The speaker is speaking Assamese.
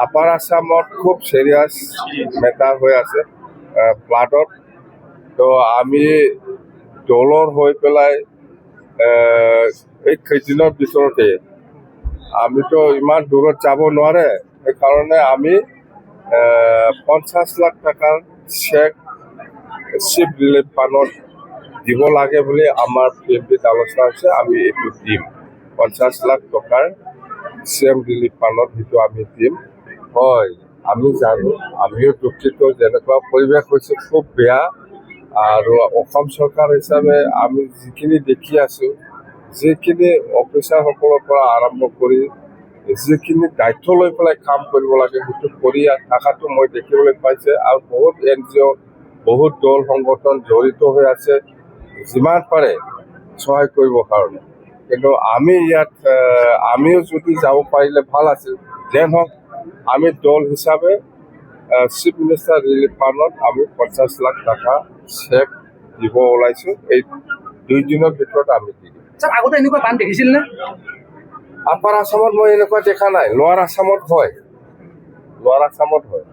আপাৰ আসামত খুব চিৰিয়াছ মেটাৰ হৈ আছে ফ্লাডত। তো আমি দলৰ হৈ পেলাই এই কেইদিনৰ ভিতৰতে আমিতো ইমান দূৰত যাব নোৱাৰে, সেইকাৰণে আমি 50 লাখ টকাৰ চেক চিফ ৰিলিফ ফাণ্ডত দিব লাগে বুলি আমাৰ PMPত আলোচনা হৈছে। আমি এইটো দিম, 50 লাখ টকাৰ চিএম ৰিলিফ ফাণ্ডত সেইটো আমি দিম। হয়, আমি জানো, আমিও দুখিত, যেনেকুৱা পৰিৱেশ হৈছে খুব বেয়া। আৰু অসম চৰকাৰ হিচাপে আমি যিখিনি দেখি আছোঁ, যিখিনি অফিচাৰসকলৰ পৰা আৰম্ভ কৰি যিখিনি দায়িত্ব লৈ পেলাই কাম কৰিব লাগে সেইটো কৰি থকাটো মই দেখিবলৈ পাইছে। আৰু বহুত NGO, বহুত দল সংগঠন জড়িত হৈ আছে যিমান পাৰে সহায় কৰিবৰ কাৰণে। কিন্তু আমি ইয়াত আমিও যদি যাব পাৰিলে ভাল আছিল। যেন হওক, আমি দল হিচাপে চিফ মিনিষ্টাৰ ৰিলিফ ফাণ্ডত আমি 50 লাখ টকা চেক দিব ওলাইছোঁ। এই 2 দিনৰ ভিতৰত আমি দি দিম। আগতে এনেকুৱা বান দেখিছিল নে? আপাৰ আসামত মই এনেকুৱা দেখা নাই। লোৱাৰ আসামত হয়, লোৱাৰ আসামত হয়।